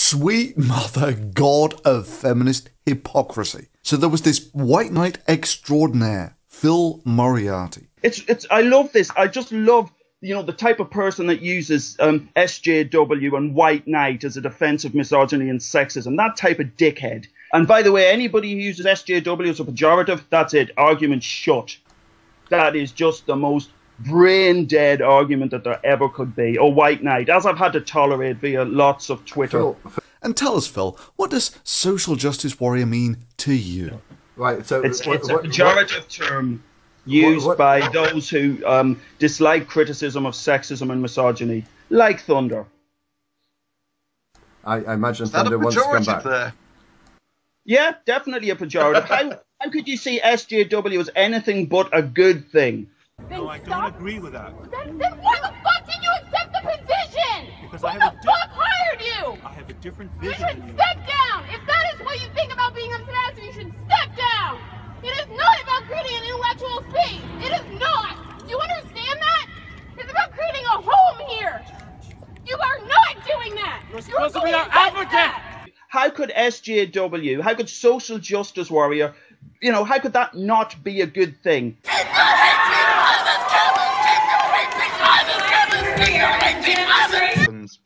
Sweet mother god of feminist hypocrisy. So there was this white knight extraordinaire, Phil Moriarty. I love this. I just love, the type of person that uses SJW and white knight as a defense of misogyny and sexism. That type of dickhead. And by the way, anybody who uses SJW as a pejorative, that's it. Argument shut. That is just the most brain-dead argument that there ever could be. Or white knight, as I've had to tolerate via lots of Twitter. And tell us, Phil, what does social justice warrior mean to you? Right, so it's a pejorative term used by those who dislike criticism of sexism and misogyny, like Thunder. I imagine Thunder wants to come back. There? Yeah, definitely a pejorative. How could you see SJW as anything but a good thing? No, I don't agree with that. Then why the fuck did you accept the position? Because Who the fuck hired you? I have a different You vision should than you. step down. If that is what you think about being on tenacity, you should step down. It is not about creating an intellectual space. It is not. Do you understand that? It's about creating a home here. You are not doing that. You're supposed to be our advocate. How could SJW, how could social justice warrior, how could that not be a good thing?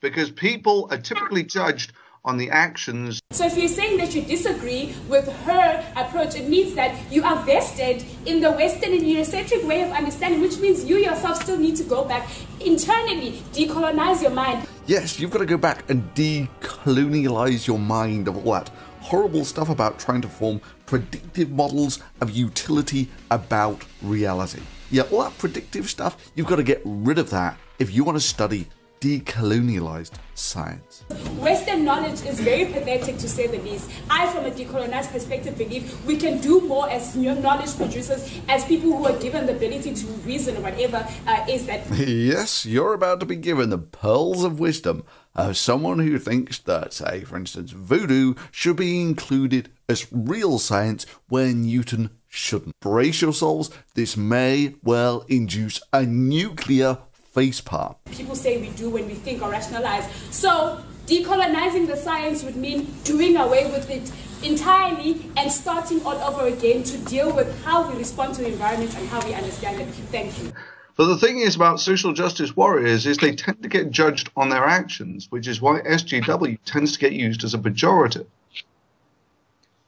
Because people are typically judged on the actions. So if you're saying that you disagree with her approach, it means that you are vested in the Western and Eurocentric way of understanding, which means you yourself still need to go back internally, decolonize your mind. Yes, you've got to go back and decolonialize your mind of all that horrible stuff about trying to form predictive models of utility about reality. Yeah, all that predictive stuff, you've got to get rid of that if you want to study decolonialized science. Western knowledge is very pathetic, to say the least. I, from a decolonized perspective, believe we can do more as knowledge producers, as people who are given the ability to reason or whatever is that. Yes, you're about to be given the pearls of wisdom of someone who thinks that, say, for instance, voodoo should be included as real science where Newton shouldn't. Brace yourselves, this may well induce a nuclear facepalm. People say we do when we think or rationalize. So decolonizing the science would mean doing away with it entirely and starting all over again to deal with how we respond to the environment and how we understand it. Thank you. But the thing is about social justice warriors is they tend to get judged on their actions, which is why SJW tends to get used as a pejorative.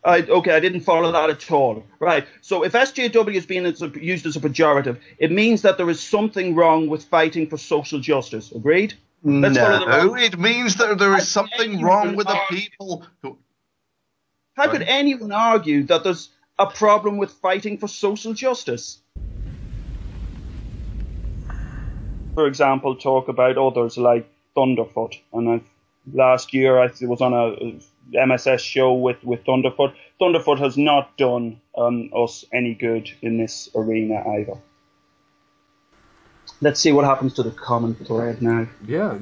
Okay, I didn't follow that at all. Right, so if SJW is being used as a pejorative, it means that there is something wrong with fighting for social justice. Agreed? No, it means that there is something wrong with the people who... How could anyone argue that there's a problem with fighting for social justice? For example, talk about others like Thunderfoot. And last year I was on a MSS show with Thunderfoot. Thunderfoot has not done us any good in this arena either. Let's see what happens to the comment thread now. Yeah.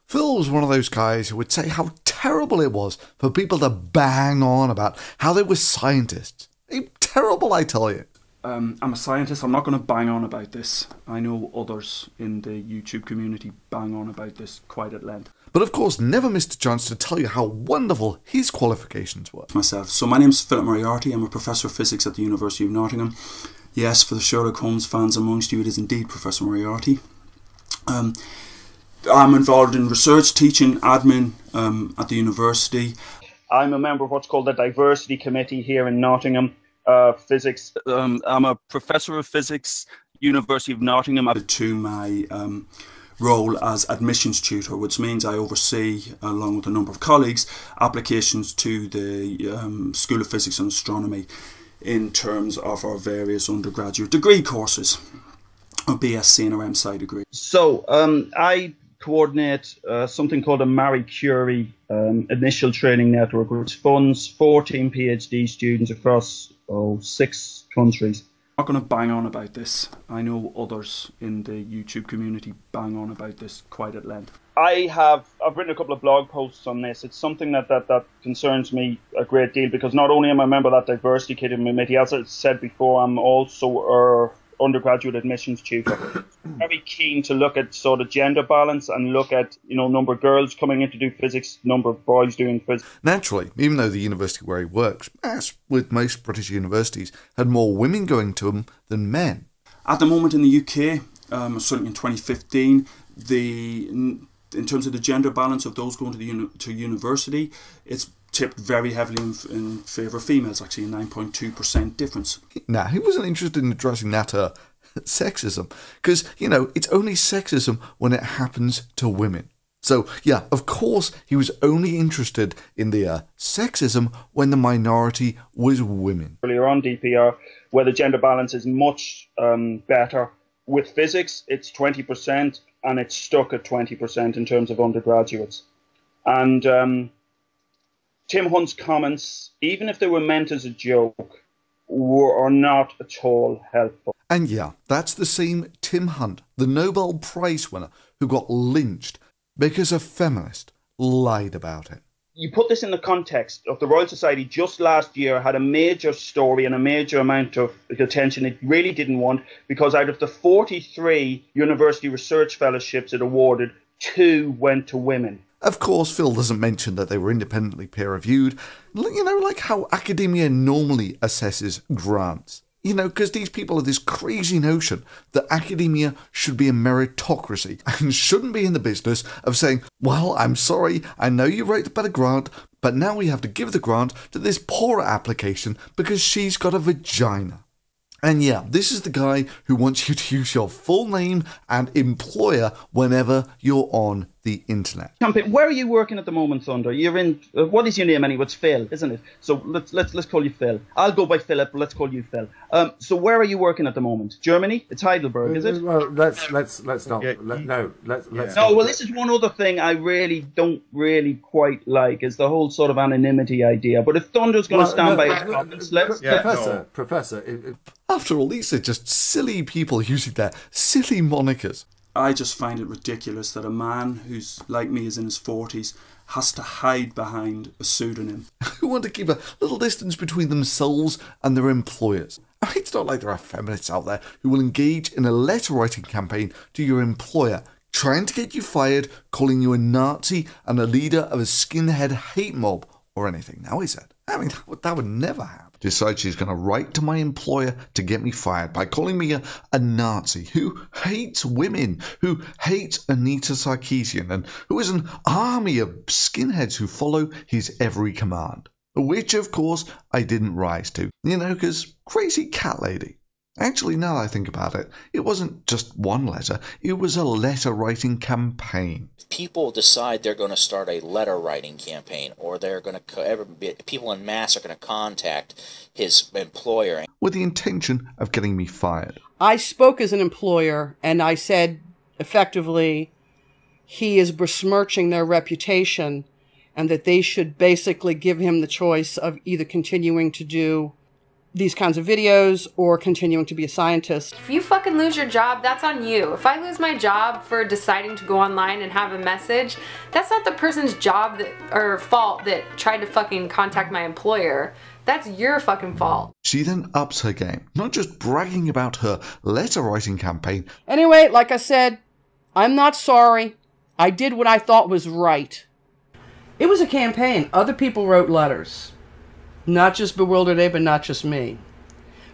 Phil was one of those guys who would say how terrible it was for people to bang on about how they were scientists. Terrible, I tell you. I'm a scientist. I'm not going to bang on about this. I know others in the YouTube community bang on about this quite at length. But of course, never missed a chance to tell you how wonderful his qualifications were. Myself. So my name's Philip Moriarty. I'm a professor of physics at the University of Nottingham. Yes, for the Sherlock Holmes fans amongst you, it is indeed Professor Moriarty. I'm involved in research, teaching, admin at the university. I'm a member of what's called the Diversity Committee here in Nottingham. Physics. I'm a professor of physics, University of Nottingham. To my role as admissions tutor, which means I oversee, along with a number of colleagues, applications to the School of Physics and Astronomy in terms of our various undergraduate degree courses, or BSc and our MSci degree. So I coordinate something called a Marie Curie initial training network, which funds 14 PhD students across 6 countries. I'm not going to bang on about this. I know others in the YouTube community bang on about this quite at length. I've written a couple of blog posts on this. It's something that concerns me a great deal, because not only am I a member of that diversity committee, as I said before, I'm also undergraduate admissions tutor. Very keen to look at sort of gender balance and look at, number of girls coming in to do physics, number of boys doing physics. Naturally, even though the university where he works, as with most British universities, had more women going to them than men. At the moment in the UK, certainly in 2015, in terms of the gender balance of those going to university, it's tipped very heavily in favour of females, actually a 9.2% difference. Now, he wasn't interested in addressing that sexism, because, it's only sexism when it happens to women. So, yeah, of course, he was only interested in the sexism when the minority was women. Earlier on DPR, where the gender balance is much better. With physics, it's 20%, and it's stuck at 20% in terms of undergraduates. And Tim Hunt's comments, even if they were meant as a joke, are not at all helpful. And yeah, that's the same Tim Hunt, the Nobel Prize winner, who got lynched because a feminist lied about it. You put this in the context of the Royal Society just last year had a major story and a major amount of attention it really didn't want, because out of the 43 university research fellowships it awarded, 2 went to women. Of course, Phil doesn't mention that they were independently peer-reviewed, like how academia normally assesses grants. Because these people have this crazy notion that academia should be a meritocracy and shouldn't be in the business of saying, well, I'm sorry, I know you wrote about a grant, but now we have to give the grant to this poor application because she's got a vagina. And yeah, this is the guy who wants you to use your full name and employer whenever you're on the internet. Where are you working at the moment, Thunder? You're in. What is your name anyway? It's Phil, isn't it? So let's call you Phil. I'll go by Philip, but let's call you Phil. So where are you working at the moment? Germany? It's Heidelberg, is it? Well, let's not. Yeah. Let's. No. Well, this is one other thing I really don't quite like is the whole sort of anonymity idea. But if Thunder's going to stand by his comments, let's. Professor. After all, these are just silly people using their silly monikers. I just find it ridiculous that a man who's like me is in his 40s has to hide behind a pseudonym. Who want to keep a little distance between themselves and their employers. It's not like there are feminists out there who will engage in a letter writing campaign to your employer, trying to get you fired, calling you a Nazi and a leader of a skinhead hate mob or anything. Now, is it? I mean, that would never happen. Decides she's going to write to my employer to get me fired by calling me a Nazi who hates women, who hates Anita Sarkeesian, and who is an army of skinheads who follow his every command. Which, of course, I didn't rise to, because crazy cat lady. Actually, now that I think about it, it wasn't just one letter, it was a letter-writing campaign. People decide they're going to start a letter-writing campaign, or they're going to, people en masse are going to contact his employer. With the intention of getting me fired. I spoke as an employer, and I said, effectively, he is besmirching their reputation, and that they should basically give him the choice of either continuing to do these kinds of videos or continuing to be a scientist. If you fucking lose your job, that's on you. If I lose my job for deciding to go online and have a message, that's not the person's job or fault that tried to fucking contact my employer. That's your fucking fault. She then ups her game, not just bragging about her letter writing campaign. Anyway, like I said, I'm not sorry. I did what I thought was right. It was a campaign. Other people wrote letters. Not just Bewildered Abe, but not just me.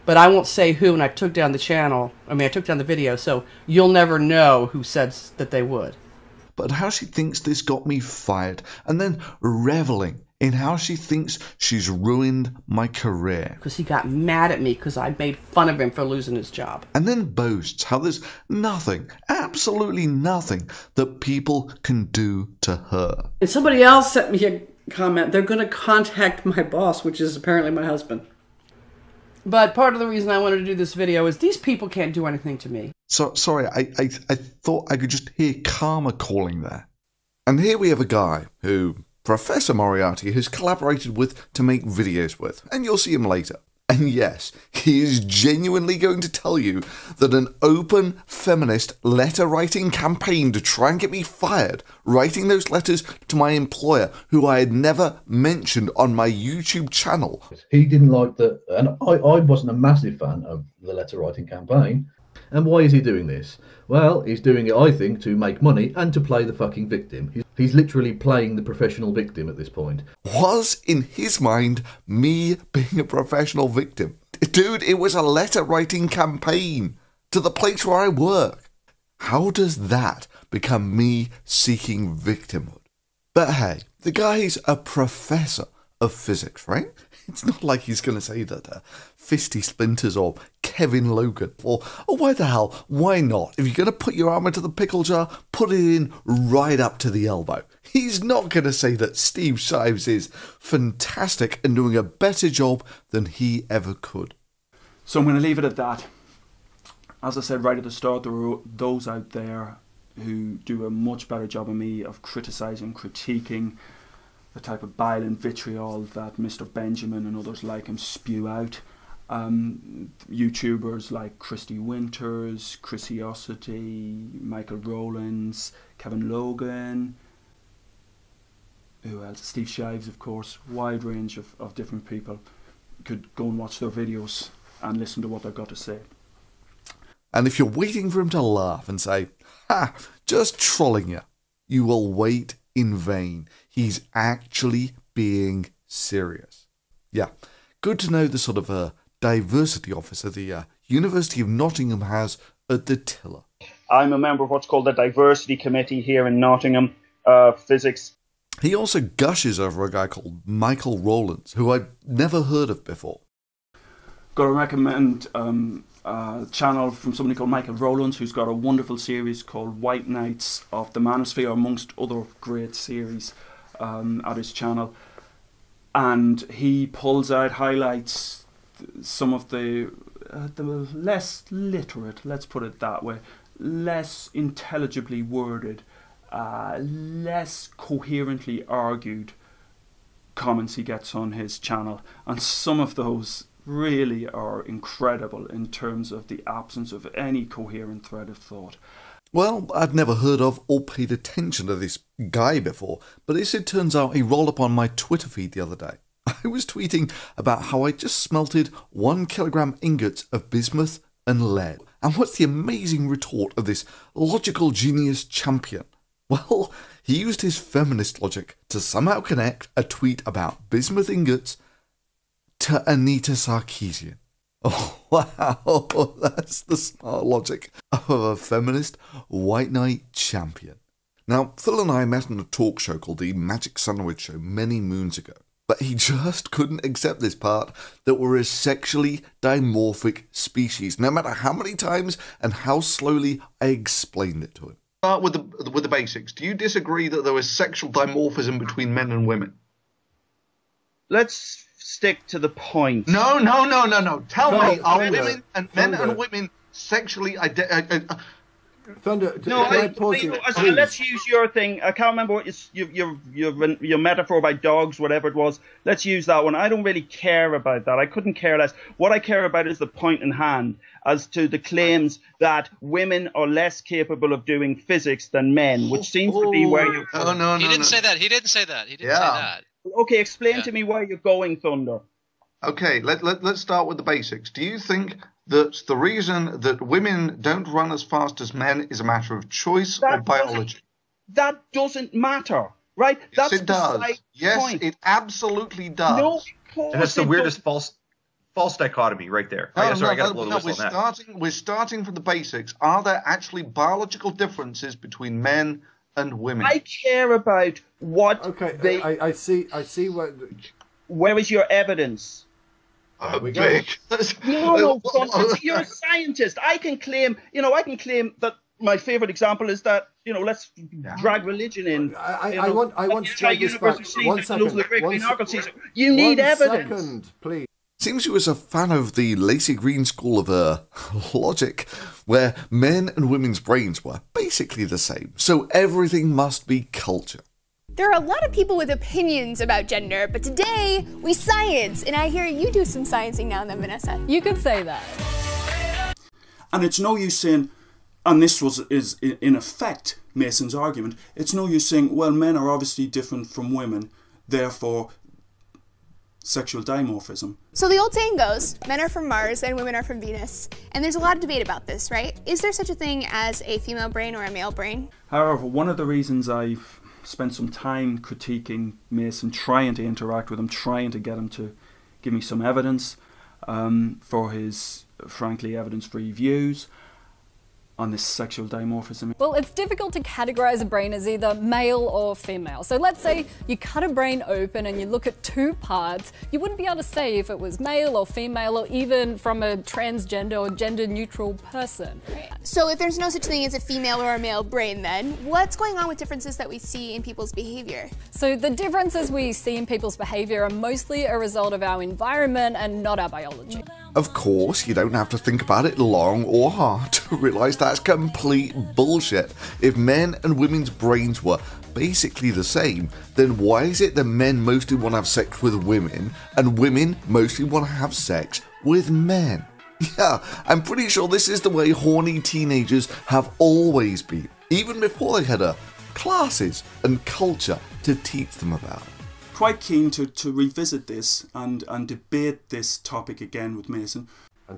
But I won't say who, and I took down the channel. I took down the video, so you'll never know who said that they would. But how she thinks this got me fired, and then reveling in how she thinks she's ruined my career. Because he got mad at me because I made fun of him for losing his job. And then boasts how there's nothing, absolutely nothing, that people can do to her. And somebody else sent me a comment. They're going to contact my boss, which is apparently my husband. But part of the reason I wanted to do this video is these people can't do anything to me. So sorry, I thought I could just hear karma calling there. And here we have a guy who Professor Moriarty has collaborated with to make videos with, and you'll see him later. And yes, he is genuinely going to tell you that an open feminist letter writing campaign to try and get me fired, writing those letters to my employer, who I had never mentioned on my YouTube channel. He didn't like that, and I wasn't a massive fan of the letter writing campaign. And why is he doing this? Well, he's doing it, I think, to make money and to play the fucking victim. He's literally playing the professional victim at this point. Was, in his mind, me being a professional victim? Dude, it was a letter-writing campaign to the place where I work. How does that become me seeking victimhood? But hey, the guy's a professor of physics, right? It's not like he's going to say that Fisty Splinters or Kevin Logan or why the hell, why not? If you're going to put your arm into the pickle jar, put it in right up to the elbow. He's not going to say that Steve Shives is fantastic and doing a better job than he ever could. So I'm going to leave it at that. As I said right at the start, there are those out there who do a much better job than me of criticising, critiquing the type of bile and vitriol that Mr. Benjamin and others like him spew out. YouTubers like Christy Winters, Chrisiosity, Michael Rowlands, Kevin Logan, who else? Steve Shives, of course. Wide range of different people. You could go and watch their videos and listen to what they've got to say. And if you're waiting for him to laugh and say, "Ha, just trolling you," you will wait in vain. He's actually being serious. Yeah, good to know the sort of diversity officer the University of Nottingham has at the tiller. I'm a member of what's called the Diversity Committee here in Nottingham, Physics. He also gushes over a guy called Michael Rowlands, who I'd never heard of before. Got to recommend a channel from somebody called Michael Rowlands, who's got a wonderful series called White Knights of the Manosphere, amongst other great series at his channel. And he pulls out, highlights some of the less literate, let's put it that way, less intelligibly worded, less coherently argued comments he gets on his channel. And some of those really are incredible in terms of the absence of any coherent thread of thought. Well, I'd never heard of or paid attention to this guy before, but as it turns out, he rolled up on my Twitter feed the other day. I was tweeting about how I just smelted 1 kilogram ingots of bismuth and lead. And what's the amazing retort of this logical genius champion? Well, he used his feminist logic to somehow connect a tweet about bismuth ingots to Anita Sarkeesian. Oh, wow, that's the smart logic of a feminist white knight champion. Now, Phil and I met on a talk show called the Magic Sandwich Show many moons ago, but he just couldn't accept this part that we're a sexually dimorphic species, no matter how many times and how slowly I explained it to him. Start with the basics. Do you disagree that there is sexual dimorphism between men and women? Let's stick to the point. No. Tell me, are women and men and women sexually Thunder, no, let's use your thing. I can't remember what your metaphor about dogs, whatever it was. Let's use that one. I don't really care about that. I couldn't care less. What I care about is the point in hand as to the claims that women are less capable of doing physics than men, which seems to be where you're going. No. He didn't say that. He didn't say that. Okay, explain to me where you're going, Thunder. Okay, let's start with the basics. Do you think that the reason that women don't run as fast as men is a matter of choice or biology? That doesn't matter, right? Yes, it does. Yes, it absolutely does. No, and that's the weirdest false dichotomy right there. We're starting from the basics. Are there actually biological differences between men and women? I care about what I see what. Where is your evidence? No, you're a scientist. I can claim that my favorite example is that, let's drag religion in. I want to try this back. 1 second. You need evidence. 1 second, please. Seems he was a fan of the Lacey Green school of logic, where men and women's brains were basically the same, so everything must be culture. There are a lot of people with opinions about gender, but today we science, and I hear you do some sciencing now and then, Vanessa. You could say that. And it's no use saying, and this is in effect Mason's argument, it's no use saying, well, men are obviously different from women, therefore sexual dimorphism. So the old saying goes, men are from Mars and women are from Venus. And there's a lot of debate about this, right? Is there such a thing as a female brain or a male brain? However, one of the reasons I've spent some time critiquing Mason, trying to interact with him, trying to get him to give me some evidence for his, frankly, evidence-free views on this sexual dimorphism. Well, it's difficult to categorize a brain as either male or female. So let's say you cut a brain open and you look at two parts, you wouldn't be able to say if it was male or female or even from a transgender or gender neutral person. So if there's no such thing as a female or a male brain then, what's going on with differences that we see in people's behavior? So the differences we see in people's behavior are mostly a result of our environment and not our biology. Of course, you don't have to think about it long or hard to realise that's complete bullshit. If men and women's brains were basically the same, then why is it that men mostly want to have sex with women and women mostly want to have sex with men? Yeah, I'm pretty sure this is the way horny teenagers have always been, even before they had classes and culture to teach them about. Quite keen to revisit this and debate this topic again with Mason.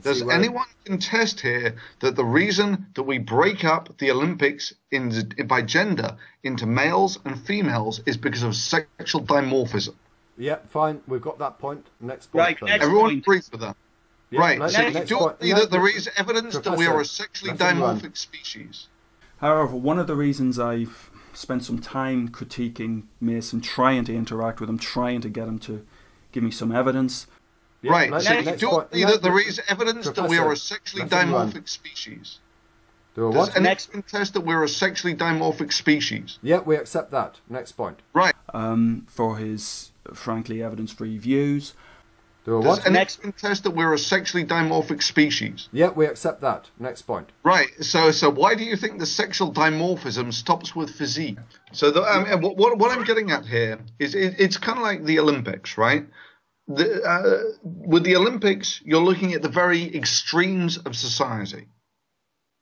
Does anyone contest here that the reason that we break up the Olympics by gender into males and females is because of sexual dimorphism? Yeah, fine. We've got that point. Next point. Right, everyone agrees with that. Yeah, right, so you don't see that there is evidence that we are a sexually dimorphic species? However, one of the reasons I've spent some time critiquing Mason, trying to interact with him, trying to get him to give me some evidence. Right, so you don't see that there is evidence that we are a sexually dimorphic species? Does anyone contest that we're a sexually dimorphic species? Yeah, we accept that. Next point. Right. For his, frankly, evidence-free views. Does anyone contest that we're a sexually dimorphic species? Yeah, we accept that. Next point. Right. So why do you think the sexual dimorphism stops with physique? So what I'm getting at here is it's kind of like the Olympics, right? With the Olympics, you're looking at the very extremes of society.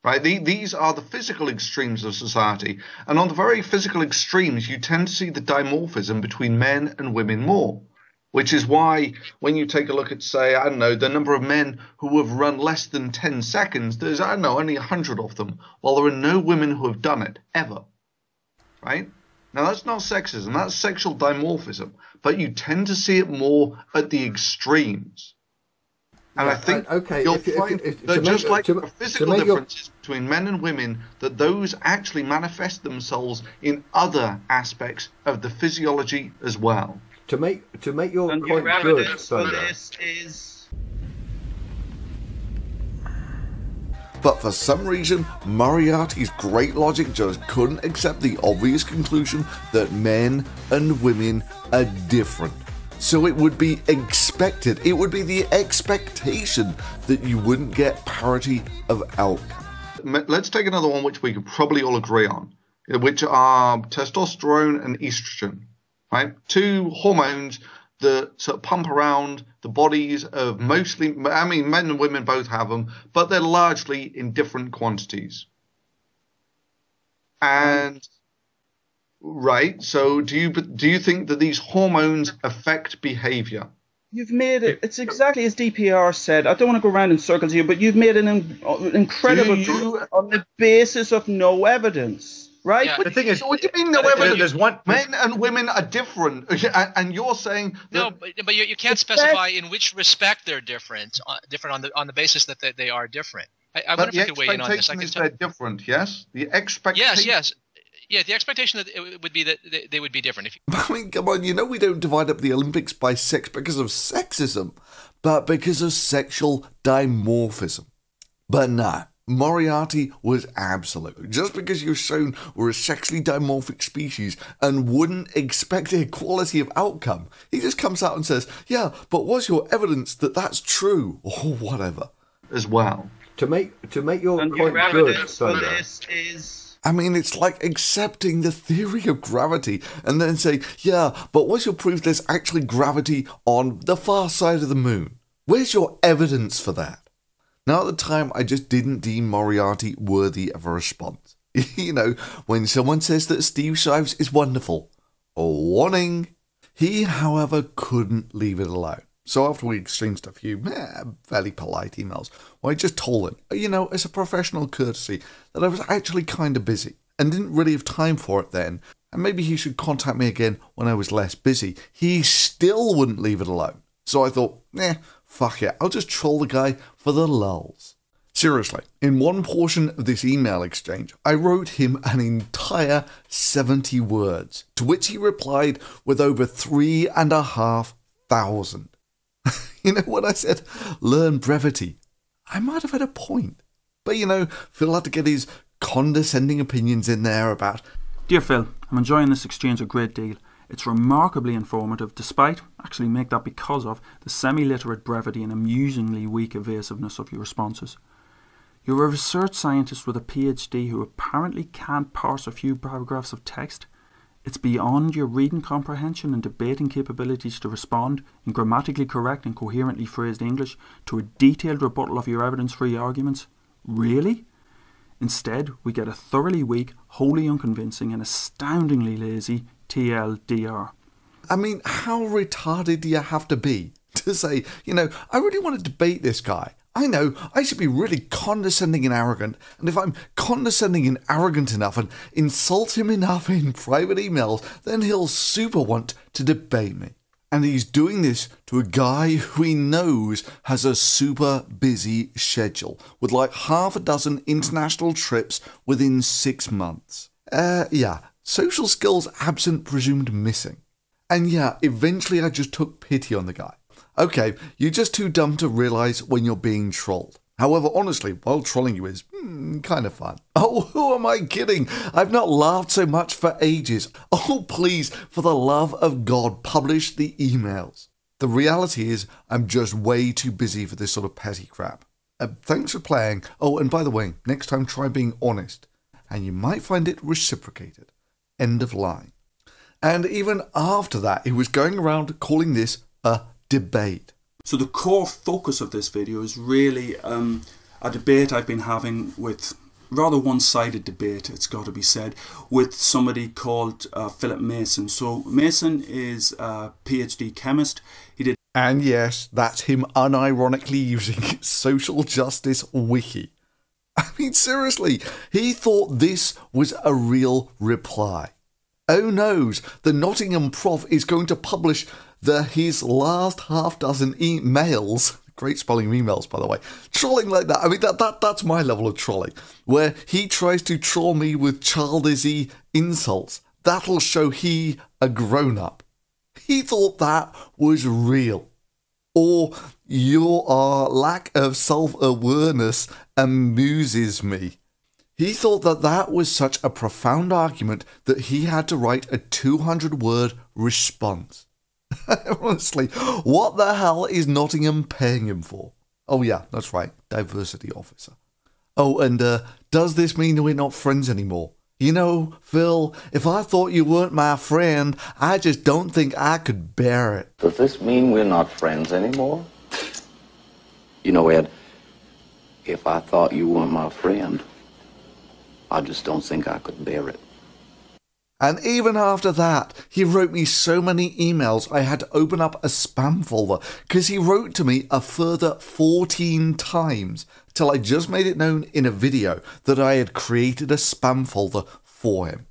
Right? These are the physical extremes of society. And on the very physical extremes, you tend to see the dimorphism between men and women more. Which is why when you take a look at, say, I don't know, the number of men who have run less than 10 seconds, there's, I don't know, only 100 of them, while there are no women who have done it, ever. Right? Now, that's not sexism, that's sexual dimorphism. But you tend to see it more at the extremes. And I think you'll find that just like the physical differences between men and women, that those actually manifest themselves in other aspects of the physiology as well. To make your point good, Thunder. But for some reason, Moriarty's great logic just couldn't accept the obvious conclusion that men and women are different. So it would be expected, it would be the expectation that you wouldn't get parity of outcome. Let's take another one which we could probably all agree on, which are testosterone and estrogen. Right, two hormones that sort of pump around the bodies of mostly, I mean, men and women both have them, but they're largely in different quantities. And right, so do you think that these hormones affect behavior? You've made it. It's exactly as DPR said. I don't want to go around in circles here, but you've made an incredible on the basis of no evidence. Right? Yeah, the thing is, what do you mean no evidence? Men and women are different, and you're saying that no, but you can't specify in which respect they're different. Different on the basis that they are different. I wonder if you could weigh in on this. They're different, yes. The expectation. Yes. Yeah, the expectation that it would be that they would be different. I mean, come on, you know we don't divide up the Olympics by sex because of sexism, but because of sexual dimorphism. But no. Moriarty was absolute. Just because you're shown we're a sexually dimorphic species and wouldn't expect equality of outcome, he just comes out and says, yeah, but what's your evidence that that's true? Or whatever. As well. To make your point good, Thunder. I mean, it's like accepting the theory of gravity and then saying, yeah, but what's your proof there's actually gravity on the far side of the moon? Where's your evidence for that? Now, at the time, I just didn't deem Moriarty worthy of a response. You know, when someone says that Steve Shives is wonderful, a warning. He, however, couldn't leave it alone. So after we exchanged a few fairly polite emails, well, I just told him, you know, as a professional courtesy, that I was actually kind of busy and didn't really have time for it then, and maybe he should contact me again when I was less busy. He still wouldn't leave it alone. So I thought, fuck it, I'll just troll the guy for the lulz. Seriously, in one portion of this email exchange, I wrote him an entire 70 words, to which he replied with over 3,500. You know, when I said, learn brevity, I might have had a point. But, you know, Phil had to get his condescending opinions in there about... Dear Phil, I'm enjoying this exchange a great deal. It's remarkably informative, despite, actually make that because of, the semi-literate brevity and amusingly weak evasiveness of your responses. You're a research scientist with a PhD who apparently can't parse a few paragraphs of text. It's beyond your reading comprehension and debating capabilities to respond, in grammatically correct and coherently phrased English, to a detailed rebuttal of your evidence-free arguments. Really? Instead, we get a thoroughly weak, wholly unconvincing and astoundingly lazy TLDR. I mean, how retarded do you have to be to say, you know, I really want to debate this guy. I know I should be really condescending and arrogant, and if I'm condescending and arrogant enough and insult him enough in private emails, then he'll super want to debate me. And he's doing this to a guy who he knows has a super busy schedule, with like half a dozen international trips within 6 months. Yeah, social skills absent, presumed missing. And yeah, eventually I just took pity on the guy. Okay, you're just too dumb to realise when you're being trolled. However, honestly, while trolling you is kind of fun. Oh, who am I kidding? I've not laughed so much for ages. Oh, please, for the love of God, publish the emails. The reality is, I'm just way too busy for this sort of petty crap. Thanks for playing. Oh, and by the way, next time try being honest, and you might find it reciprocated. End of line. And even after that, he was going around calling this a debate. So the core focus of this video is really a debate I've been having with, rather one-sided debate, it's got to be said, with somebody called Philip Mason. So Mason is a PhD chemist. He did, and yes, that's him unironically using social justice wiki. I mean, seriously, he thought this was a real reply. Oh noes, the Nottingham prof is going to publish his last half dozen emails, great spelling of emails by the way, trolling like that. I mean, that's my level of trolling, where he tries to troll me with childish insults. That'll show he a grown-up. He thought that was real. Or your lack of self-awareness amuses me. He thought that was such a profound argument that he had to write a 200-word response. Honestly, what the hell is Nottingham paying him for? Oh yeah, that's right, diversity officer. Oh, and does this mean we're not friends anymore? You know, Phil, if I thought you weren't my friend, I just don't think I could bear it. Does this mean we're not friends anymore? You know, Ed, if I thought you weren't my friend, I just don't think I could bear it. And even after that, he wrote me so many emails I had to open up a spam folder, because he wrote to me a further 14 times till I just made it known in a video that I had created a spam folder for him.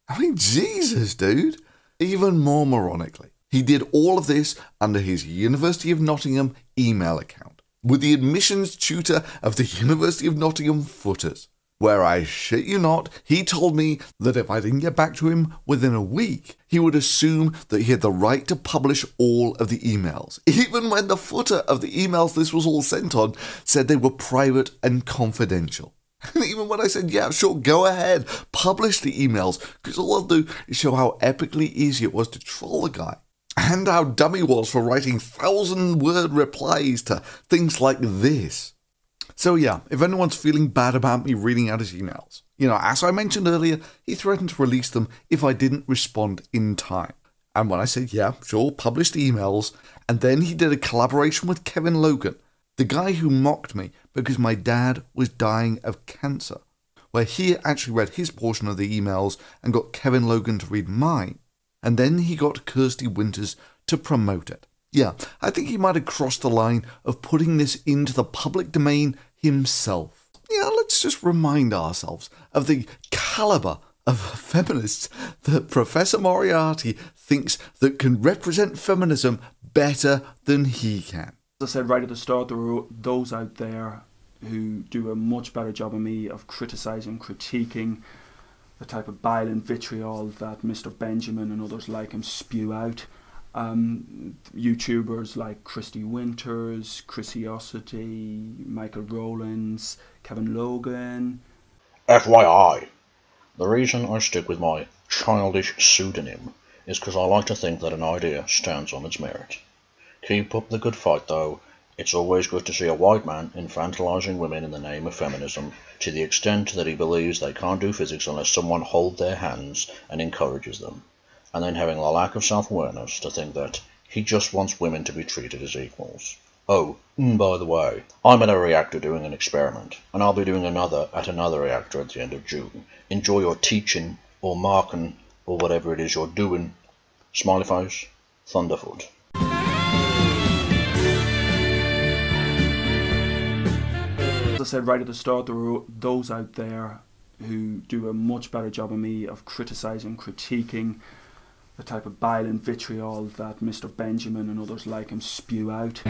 I mean, Jesus, dude. Even more moronically, he did all of this under his University of Nottingham email account, with the admissions tutor of the University of Nottingham footers, where, I shit you not, he told me that if I didn't get back to him within a week, he would assume that he had the right to publish all of the emails, even when the footer of the emails this was all sent on said they were private and confidential. And even when I said, yeah, sure, go ahead, publish the emails, because all I'll do is show how epically easy it was to troll the guy, and how dumb he was for writing 1,000-word replies to things like this. So yeah, if anyone's feeling bad about me reading out his emails, as I mentioned earlier, he threatened to release them if I didn't respond in time. And when I said, yeah, sure, publish the emails, and then he did a collaboration with Kevin Logan, the guy who mocked me because my dad was dying of cancer, where he actually read his portion of the emails and got Kevin Logan to read mine, and then he got Kirsty Winters to promote it. Yeah, I think he might have crossed the line of putting this into the public domain himself. Yeah, let's just remind ourselves of the caliber of feminists that Professor Moriarty thinks that can represent feminism better than he can. As I said right at the start, there are those out there who do a much better job than me of criticising, critiquing the type of bile and vitriol that Mr. Benjamin and others like him spew out. YouTubers like Christy Winters, Chrisiosity, Michael Rowlands, Kevin Logan. FYI, the reason I stick with my childish pseudonym is because I like to think that an idea stands on its merit. Keep up the good fight though. It's always good to see a white man infantilizing women in the name of feminism, to the extent that he believes they can't do physics unless someone holds their hands and encourages them, and then having the lack of self-awareness to think that he just wants women to be treated as equals. Oh, by the way, I'm at a reactor doing an experiment, and I'll be doing another at another reactor at the end of June. Enjoy your teaching, or marking, or whatever it is you're doing. Smiley face, Thunderfoot. As I said right at the start, there are those out there who do a much better job than me of criticising, critiquing the type of bile and vitriol that Mr. Benjamin and others like him spew out.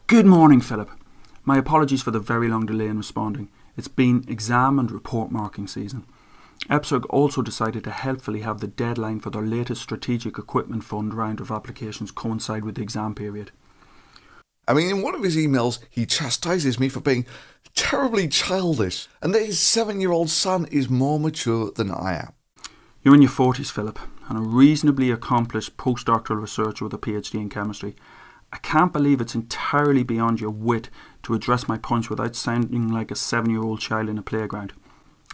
Good morning, Philip. My apologies for the very long delay in responding. It's been exam and report marking season. EPSRG also decided to helpfully have the deadline for their latest Strategic Equipment Fund round of applications coincide with the exam period. I mean, in one of his emails, he chastises me for being terribly childish, and that his 7-year-old son is more mature than I am. You're in your 40s, Philip, and a reasonably accomplished postdoctoral researcher with a PhD in chemistry. I can't believe it's entirely beyond your wit to address my points without sounding like a 7-year-old child in a playground.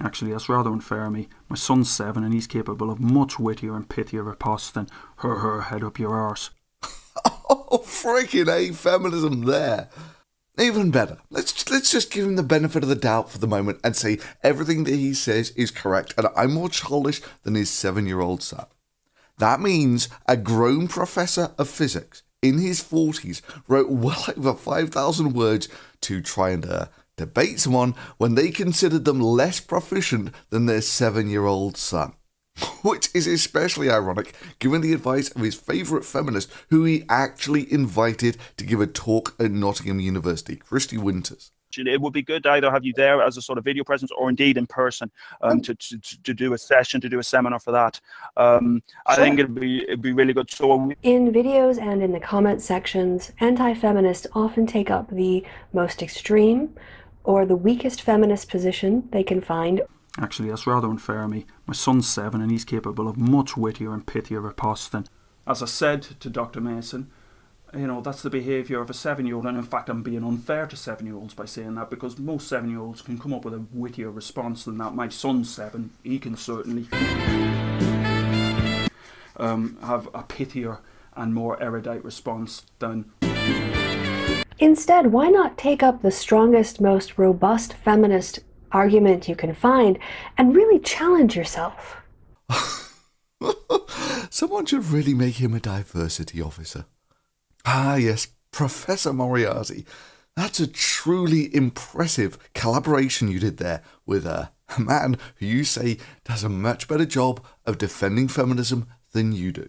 Actually, that's rather unfair of me. My son's 7 and he's capable of much wittier and pithier riposte than her head up your arse. Oh, freaking A, feminism there. Even better, let's just give him the benefit of the doubt for the moment and say everything that he says is correct and I'm more childish than his 7-year-old son. That means a grown professor of physics in his 40s wrote well over 5,000 words to try and debate someone when they considered them less proficient than their 7-year-old son. Which is especially ironic given the advice of his favourite feminist who he actually invited to give a talk at Nottingham University, Kirsty Winters. It would be good to either have you there as a sort of video presence or indeed in person to do a session, to do a seminar for that. I think it'd be really good. So in videos and in the comment sections, anti-feminists often take up the most extreme or the weakest feminist position they can find. Actually, that's rather unfair of me. My son's 7 and he's capable of much wittier and pithier riposte than... As I said to Dr. Mason, that's the behaviour of a 7-year-old, and in fact I'm being unfair to 7-year-olds by saying that, because most 7-year-olds can come up with a wittier response than that. My son's 7, he can certainly have a pithier and more erudite response than... Instead, why not take up the strongest, most robust feminist argument you can find and really challenge yourself? Someone should really make him a diversity officer. Ah yes, Professor Moriarty. That's a truly impressive collaboration you did there with a man who you say does a much better job of defending feminism than you do.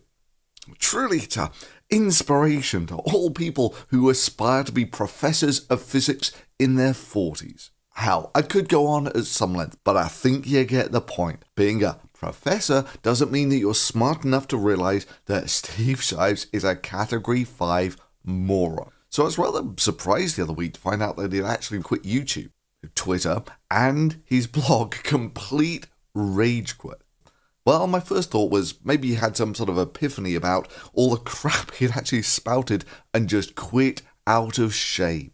Truly, it's an inspiration to all people who aspire to be professors of physics in their 40s. Hell, I could go on at some length, but I think you get the point. Being a professor doesn't mean that you're smart enough to realise that Steve Shives is a Category 5 moron. So I was rather surprised the other week to find out that he'd actually quit YouTube, Twitter, and his blog. Complete rage quit. Well, my first thought was maybe he had some sort of epiphany about all the crap he'd actually spouted and just quit out of shame.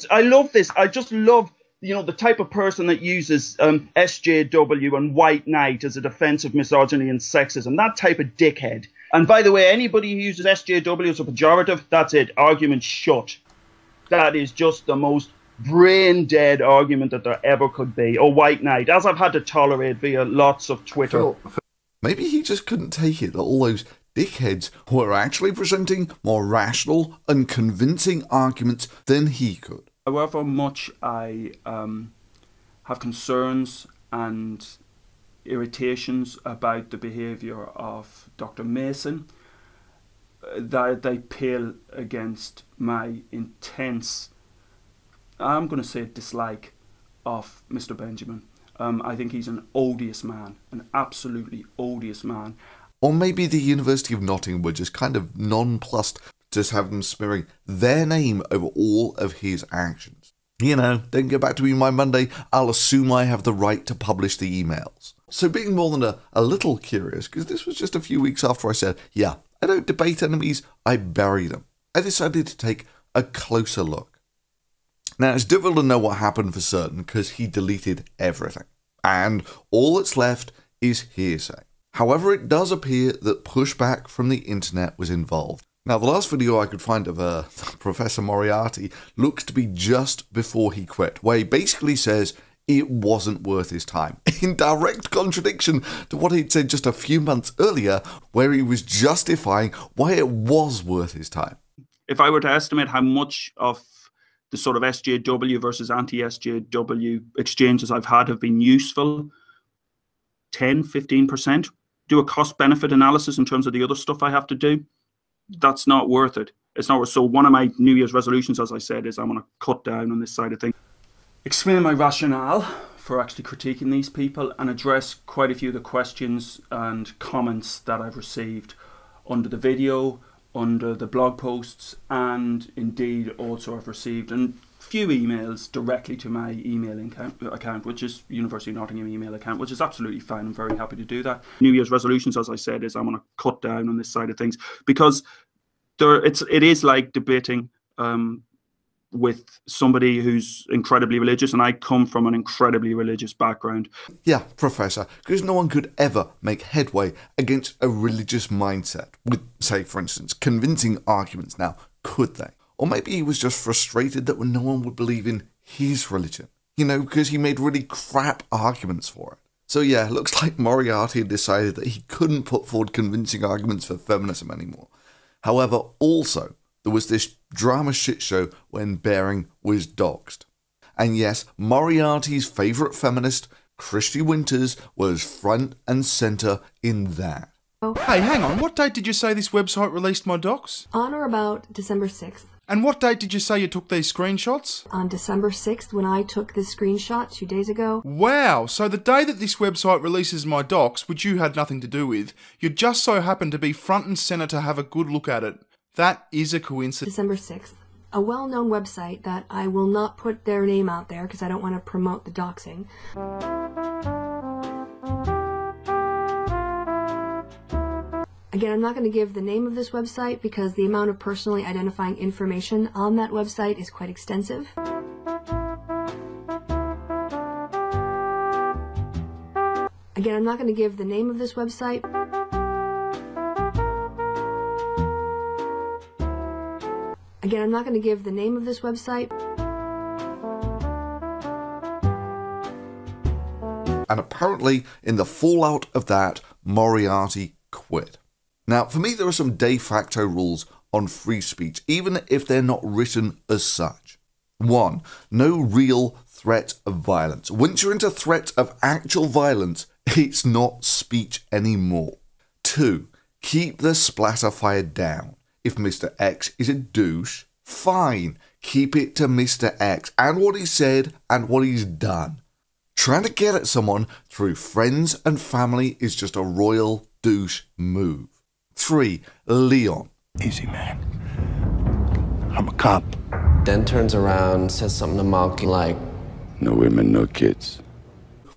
I love this. I just love, you know, the type of person that uses SJW and white knight as a defense of misogyny and sexism. That type of dickhead. And by the way, anybody who uses SJW as a pejorative, that's it. Argument shut. That is just the most brain-dead argument that there ever could be. Or white knight, as I've had to tolerate via lots of Twitter. Maybe he just couldn't take it that all those dickheads were actually presenting more rational and convincing arguments than he could. However much I have concerns and irritations about the behaviour of Dr. Mason, that they pale against my intense, I'm going to say, dislike of Mr. Benjamin. I think he's an odious man, an absolutely odious man. Or maybe the University of Nottingham were just kind of nonplussed to have them smearing their name over all of his actions. You know, don't get back to me my Monday, I'll assume I have the right to publish the emails. So being more than a little curious, because this was just a few weeks after I said, yeah, I don't debate enemies, I bury them, I decided to take a closer look. Now, it's difficult to know what happened for certain because he deleted everything, and all that's left is hearsay. However, it does appear that pushback from the internet was involved. Now, the last video I could find of Professor Moriarty looks to be just before he quit, where he basically says it wasn't worth his time, in direct contradiction to what he'd said just a few months earlier, where he was justifying why it was worth his time. If I were to estimate how much of the sort of SJW versus anti-SJW exchanges I've had have been useful, 10, 15%. Do a cost-benefit analysis in terms of the other stuff I have to do. That's not worth it. It's not worth it. So one of my New Year's resolutions, as I said, is I'm going to cut down on this side of things. Explain my rationale for actually critiquing these people and address quite a few of the questions and comments that I've received under the video, under the blog posts, and indeed also I've received a few emails directly to my email account, which is University of Nottingham email account, which is absolutely fine. I'm very happy to do that. New Year's resolutions, as I said, is I'm going to cut down on this side of things because it is like debating with somebody who's incredibly religious, and I come from an incredibly religious background. Yeah, Professor, because no one could ever make headway against a religious mindset with, say, for instance, convincing arguments now, could they? Or maybe he was just frustrated that no one would believe in his religion, you know, because he made really crap arguments for it. So yeah, it looks like Moriarty had decided that he couldn't put forward convincing arguments for feminism anymore. However, also, there was this drama shit show when Baring was doxxed. And yes, Moriarty's favourite feminist, Christy Winters, was front and centre in that. Hey, hang on, what date did you say this website released my docs? On or about December 6th. And what date did you say you took these screenshots? On December 6th, when I took this screenshot 2 days ago. Wow, so the day that this website releases my docs, which you had nothing to do with, you just so happened to be front and centre to have a good look at it. That is a coincidence. December 6th. A well-known website that I will not put their name out there because I don't want to promote the doxing. Again, I'm not going to give the name of this website because the amount of personally identifying information on that website is quite extensive. Again, I'm not going to give the name of this website. Again, I'm not going to give the name of this website. And apparently, in the fallout of that, Moriarty quit. Now, for me, there are some de facto rules on free speech, even if they're not written as such. 1. No real threat of violence. Once you're into threat of actual violence, it's not speech anymore. 2. Keep the splatter fire down. If Mr. X is a douche, fine. Keep it to Mr. X and what he said and what he's done. Trying to get at someone through friends and family is just a royal douche move. 3. Leon. Easy, man. I'm a cop. Then turns around, says something to Malky like, no women, no kids.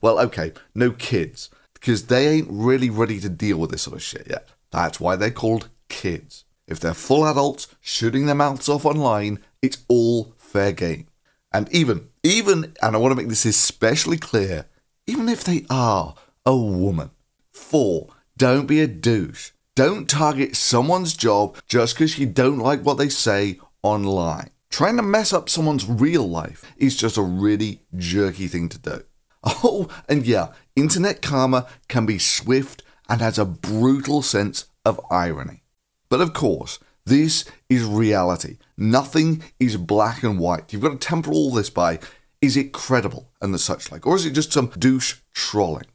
Well, okay, no kids, because they ain't really ready to deal with this sort of shit yet. That's why they're called kids. If they're full adults shooting their mouths off online, it's all fair game. And even, and I want to make this especially clear, even if they are a woman. 4, don't be a douche. Don't target someone's job just because you don't like what they say online. Trying to mess up someone's real life is just a really jerky thing to do. Oh, and yeah, internet karma can be swift and has a brutal sense of irony. But of course, this is reality. Nothing is black and white. You've got to temper all this by, is it credible and the such like, or is it just some douche trolling?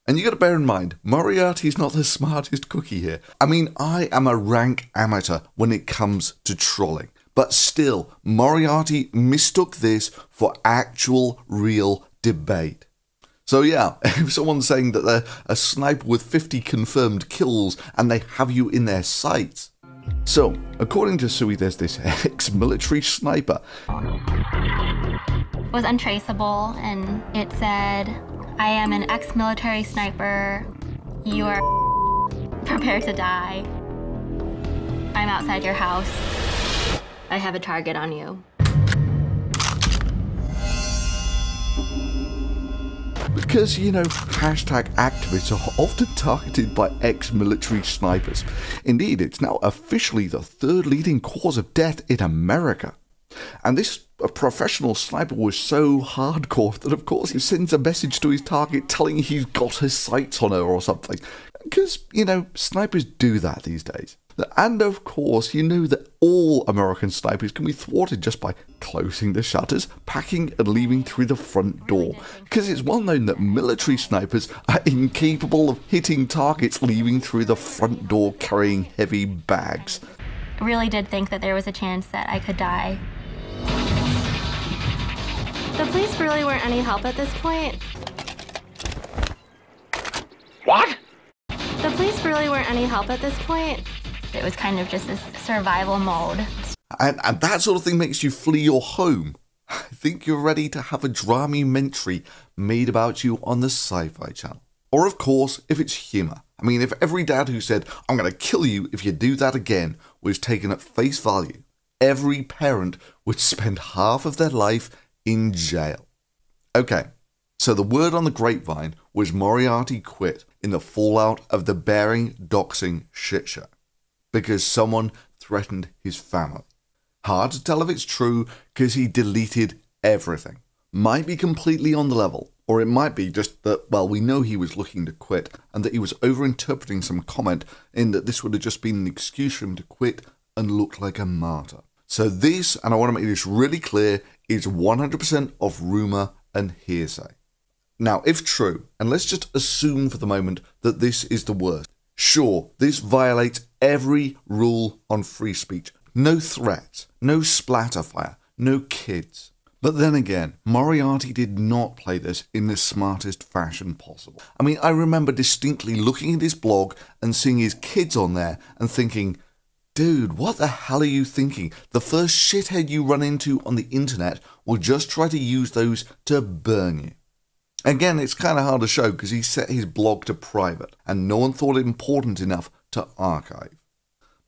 And you got to bear in mind, Moriarty is not the smartest cookie here. I mean, I am a rank amateur when it comes to trolling. But still, Moriarty mistook this for actual, real debate. So yeah, if someone's saying that they're a sniper with 50 confirmed kills and they have you in their sights. So, according to Sui, there's this ex-military sniper. It was untraceable, and it said, I am an ex-military sniper. You are prepare to die. I'm outside your house. I have a target on you. Because, you know, hashtag activists are often targeted by ex-military snipers. Indeed, it's now officially the 3rd leading cause of death in America. And this professional sniper was so hardcore that, of course, he sends a message to his target telling he's got his sights on her or something. Because, you know, snipers do that these days. And of course, you know that all American snipers can be thwarted just by closing the shutters, packing and leaving through the front door. Because it's well known that military snipers are incapable of hitting targets leaving through the front door carrying heavy bags. I really did think that there was a chance that I could die. The police really weren't any help at this point. What? The police really weren't any help at this point. It was kind of just this survival mode. And that sort of thing makes you flee your home. I think you're ready to have a dramumentary made about you on the Sci-Fi Channel. Or of course, if it's humour. I mean, if every dad who said, I'm going to kill you if you do that again, was taken at face value, every parent would spend half of their life in jail. Okay, so the word on the grapevine was Moriarty quit in the fallout of the Bering doxing shit show. Because someone threatened his family. Hard to tell if it's true because he deleted everything. Might be completely on the level, or it might be just that, well, we know he was looking to quit and that he was overinterpreting some comment in that this would have just been an excuse for him to quit and look like a martyr. So this, and I want to make this really clear, is 100% of rumour and hearsay. Now, if true, and let's just assume for the moment that this is the worst. Sure, this violates every rule on free speech. No threats, no splatter fire, no kids. But then again, Moriarty did not play this in the smartest fashion possible. I mean, I remember distinctly looking at his blog and seeing his kids on there and thinking, dude, what the hell are you thinking? The first shithead you run into on the internet will just try to use those to burn you. Again, it's kind of hard to show because he set his blog to private and no one thought it important enough to archive.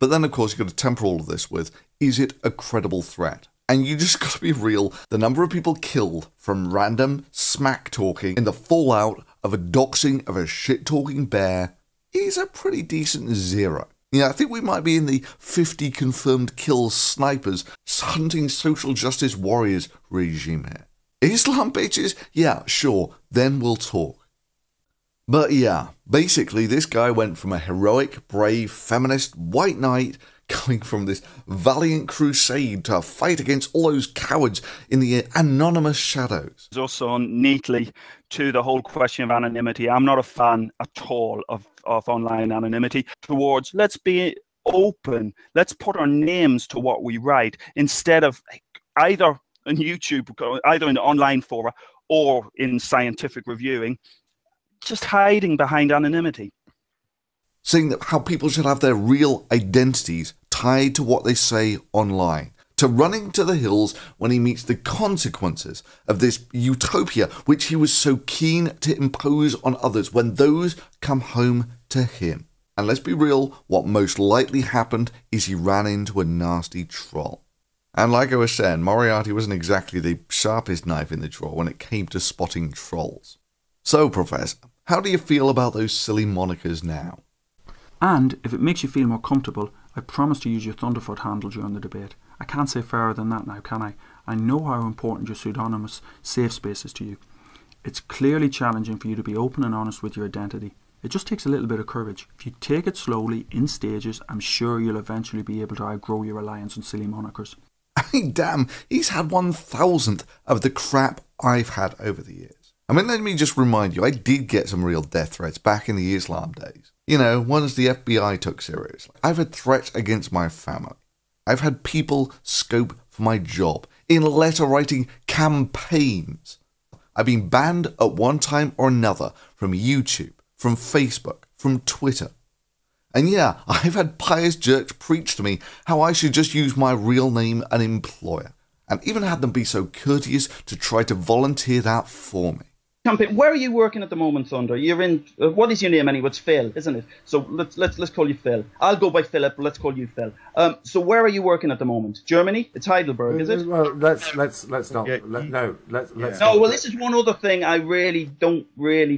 But then, of course, you've got to temper all of this with, is it a credible threat? And you just got to be real, the number of people killed from random smack-talking in the fallout of a doxing of a shit-talking bear is a pretty decent 0. Yeah, I think we might be in the 50 confirmed kills snipers hunting social justice warriors regime here. Islam bitches? Yeah, sure, then we'll talk. But yeah, basically this guy went from a heroic, brave, feminist, white knight going from this valiant crusade to a fight against all those cowards in the anonymous shadows. Also neatly to the whole question of anonymity. I'm not a fan at all of online anonymity towards, let's be open, let's put our names to what we write instead of either on YouTube, either in online fora or in scientific reviewing, just hiding behind anonymity. Saying that how people should have their real identities tied to what they say online, to running to the hills when he meets the consequences of this utopia which he was so keen to impose on others when those come home to him. And let's be real, what most likely happened is he ran into a nasty troll. And like I was saying, Moriarty wasn't exactly the sharpest knife in the drawer when it came to spotting trolls. So, Professor, how do you feel about those silly monikers now? And if it makes you feel more comfortable, I promise to use your Thunderfoot handle during the debate. I can't say fairer than that now, can I? I know how important your pseudonymous safe space is to you. It's clearly challenging for you to be open and honest with your identity. It just takes a little bit of courage. If you take it slowly, in stages, I'm sure you'll eventually be able to outgrow your reliance on silly monikers. I mean, damn, he's had 1,000th of the crap I've had over the years. I mean, let me just remind you, I did get some real death threats back in the Islam days. You know, ones the FBI took seriously. I've had threats against my family. I've had people scope for my job in letter-writing campaigns. I've been banned at one time or another from YouTube, from Facebook, from Twitter. And yeah, I've had pious jerks preach to me how I should just use my real name and employer, and even had them be so courteous to try to volunteer that for me. Where are you working at the moment, Thunder? You're in. What is your name anyway? It's Phil, isn't it? So let's call you Phil. I'll go by Philip, but let's call you Phil. So where are you working at the moment? Germany? It's Heidelberg, is it? Well, let's not. Yeah, Let's. No, well, this is one other thing I really don't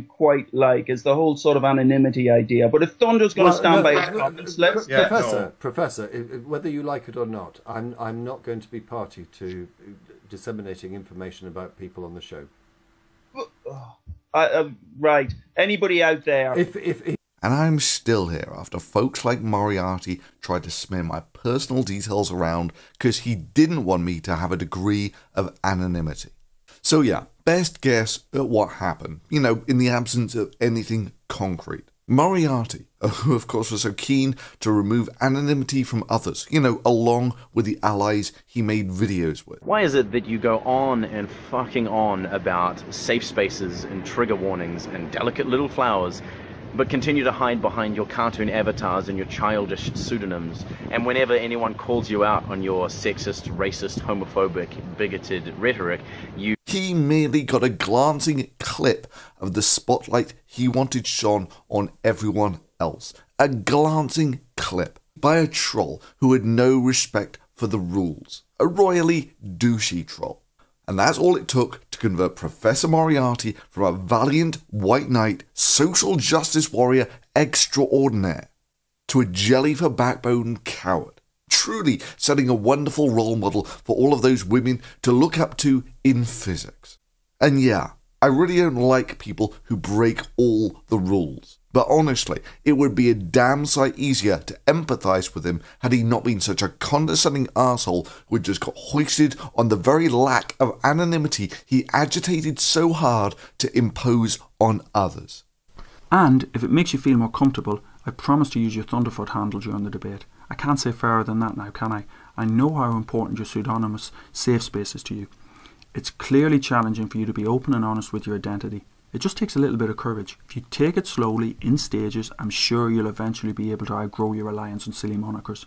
quite like is the whole sort of anonymity idea. But if Thunder's going to stand by his comments, let's. Professor, whether you like it or not, I'm not going to be party to disseminating information about people on the show. Right. Anybody out there? And I'm still here after folks like Moriarty tried to smear my personal details around because he didn't want me to have a degree of anonymity. So yeah, best guess at what happened, you know, in the absence of anything concrete. Moriarty, who of course was so keen to remove anonymity from others, you know, along with the allies he made videos with. Why is it that you go on and fucking on about safe spaces and trigger warnings and delicate little flowers, but continue to hide behind your cartoon avatars and your childish pseudonyms, and whenever anyone calls you out on your sexist, racist, homophobic, bigoted rhetoric, you... He merely got a glancing clip of the spotlight he wanted shone on everyone else. A glancing clip by a troll who had no respect for the rules. A royally douchey troll. And that's all it took to convert Professor Moriarty from a valiant white knight, social justice warrior extraordinaire to a jelly for backbone coward. Truly setting a wonderful role model for all of those women to look up to in physics. And yeah, I really don't like people who break all the rules. But honestly, it would be a damn sight easier to empathise with him had he not been such a condescending arsehole who just got hoisted on the very lack of anonymity he agitated so hard to impose on others. And if it makes you feel more comfortable, I promise to use your Thunderfoot handle during the debate. I can't say fairer than that now, can I? I know how important your pseudonymous safe space is to you. It's clearly challenging for you to be open and honest with your identity. It just takes a little bit of courage. If you take it slowly, in stages, I'm sure you'll eventually be able to outgrow your reliance on silly monikers.